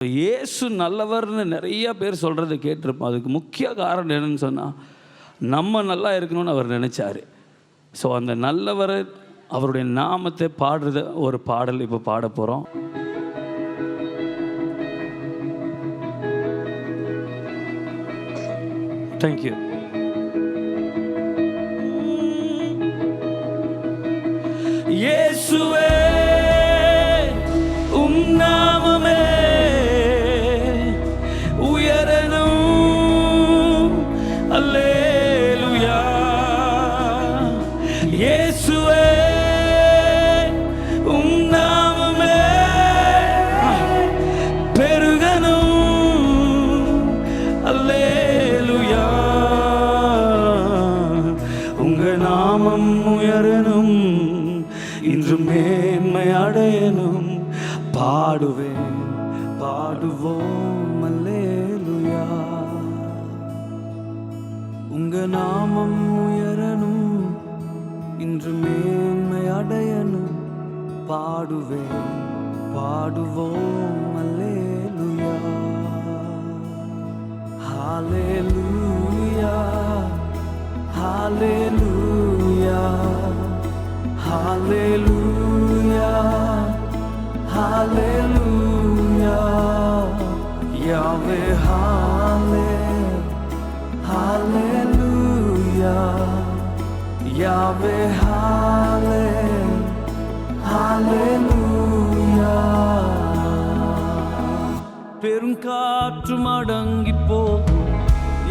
இயேசு நல்லவர்னு நிறைய பேர் சொல்கிறத கேட்டிருப்போம். அதுக்கு முக்கிய காரணம் என்னன்னு சொன்னால், நம்ம நல்லா இருக்கணும்னு அவர் நினச்சார். ஸோ அந்த நல்லவரை, அவருடைய நாமத்தை பாடுறத ஒரு பாடல் இப்போ பாட போகிறோம். தேங்க்யூ. இயேசுவே உம் நாமமே உயரணும். அல்லேலூயா. இயேசுவே உம் நாமமே பெருகணும். அல்லேலூயா. உங்க நாமம் உயரணும், இன்று மேன்மை அடையணும். பாடுவேன், பாடுவோம் அல்லேலூயா. உங்க நாமம் உயரணும், இன்று மேன்மை அடையணும். பாடுவேன், பாடுவோம் அல்லேலூயா. ஹல்லேலூயா, ஹல்லேலூயா, ஹல்லேலூயா, ஹல்லேலூயா. யாவே ஹல்லேலூயா, யாவே ஹல்லேலூயா. பெருங்காற்றும் அடங்கி போகும்,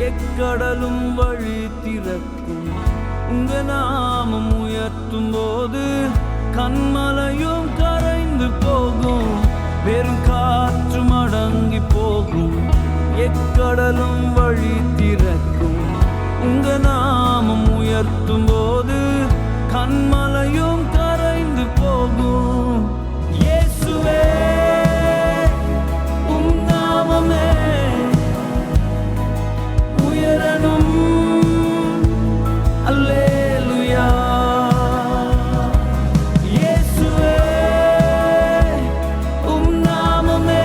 எக்கடலும் வழி திறக்கும். உங்க நாமம் உயர்த்தும் போது கண்மலையும் கரைந்து போகும். பெருங்காற்றும் அடங்கி போகும், எக்கடலும் வழி திறக்கும். உங்க நாமம் உயர்த்தும் போது கண்மலையும் கரைந்து போகும். இயேசுவே உம் நாமமே உயரணும். அல்லேலூயா. இயேசுவே உம் நாமமே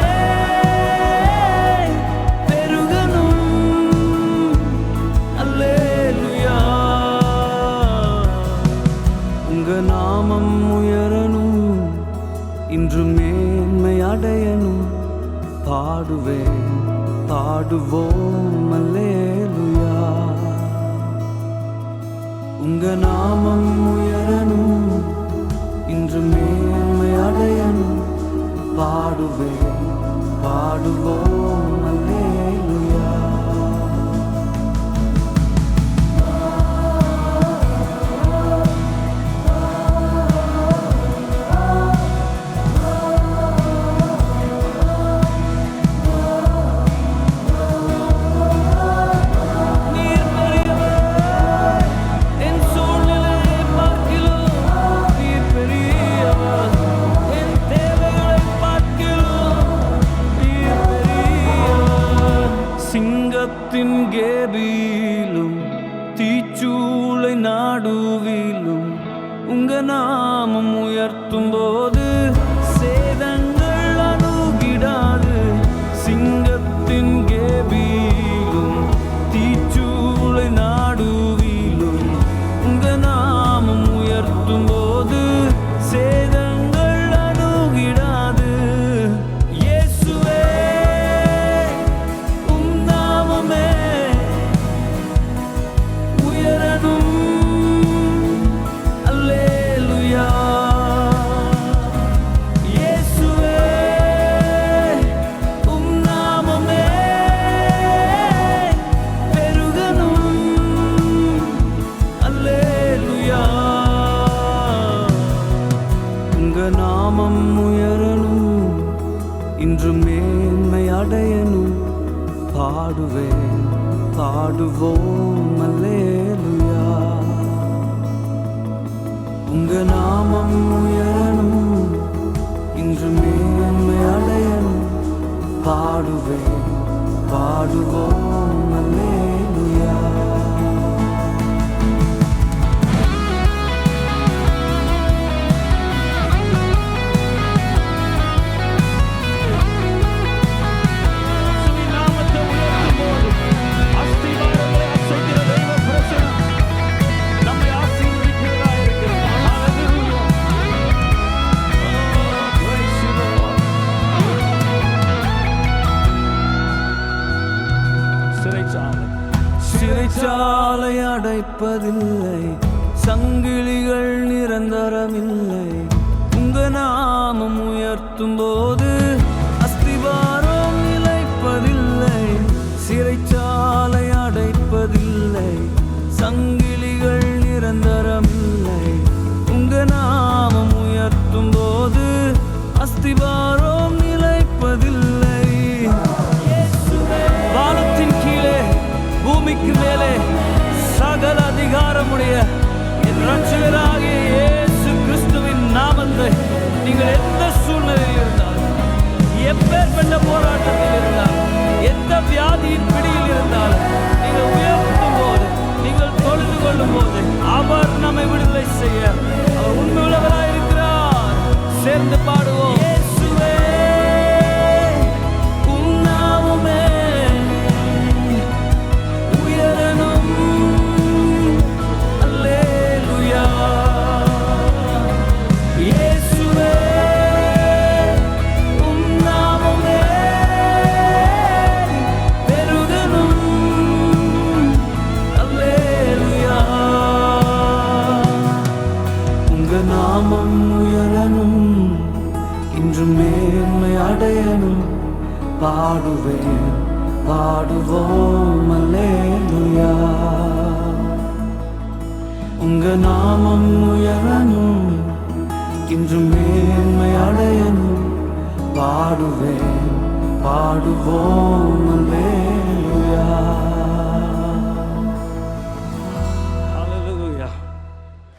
பெருகணும். அல்லேலூயா. உங்க நாமம் உயரணும், இன்று மேன்மை அடையணும். பாடுவேன், பாடுவோம் அல்லேலூயா. உங்க நாமம் உயரணும், இன்று மேன்மை அடையணும். பாடுவேன், பாடுவோம் அல்லேலூயா. சிங்கத்தின் கேபிலும் தீச்சூளை நாடுவிலும் உங்க நாமம் உயர்த்தும் போது சேதங்கள் அணுகிடாது. சிங்கத்தின் கேபிலும் தீச்சூளை நாடுவிலும் உங்க நாமம் உயர்த்தும் போது சேதங்கள் அணுகிடாது. இயேசுவே அல்லேலூயா. இயேசுவே உம் நாமமே பெருகணும். அல்லேலூயா. உங்க நாமம் உயரணும், இன்று மேன்மை அடையணும். பாடுவேன், பாடுவோம் அல்லேலூயா. உங்க நாமம் உயரணும், இன்று மேன்மை அடையணும். பாடுவேன், பாடுவோம் அல்லேலூயா. சிறைச்சாலை அடைப்பதில்லை, சங்கிலிகள் நிரந்தரமில்லை. உங்க நாமம் உயர்த்தும் போது அஸ்திபாரம் நிலைப்பதில்லை. சிறைச்சாலை அடைப்பதில்லை, சங்கிலிகள் நிரந்தரமில்லை. உங்க நாமம் உயர்த்தும் போது அஸ்திபாரம் நிலைப்பதில்லை. வானத்தின் கீழே பூமிக்கு மேலே சகல அதிகாரமுடைய என் இரட்சகராகிய இயேசு கிறிஸ்துவின் நாமத்தை நீங்கள் எந்த சூழ்நிலையில் இருந்தாலும், எப்பேற்பட்ட போராட்டத்தில் இருந்தாலும், எந்த வியாதியின் பிடியில் இருந்தாலும், நீங்கள் உயர்த்தும் போது, நீங்கள் தொழுது கொள்ளும் போது அவர் நம்மை விடுதலை செய்ய அவர் உண்மையுள்ளவராய் இருக்கிறார். சேர்ந்து பாடுவோம். இயேசுவே உம் நாமமே உயரணும். அல்லேலூயா. இயேசுவே உம் நாமமே பெருகணும். அல்லேலூயா. உங்க நாமம் உயரணும், இன்று மேன்மை அடையணும். பாடுவேன் பாடுவோம் அல்லேலூயா. உங்க நாமம் உயரணும், இன்று மேன்மை அடையணும். பாடுவேன் பாடுவோம்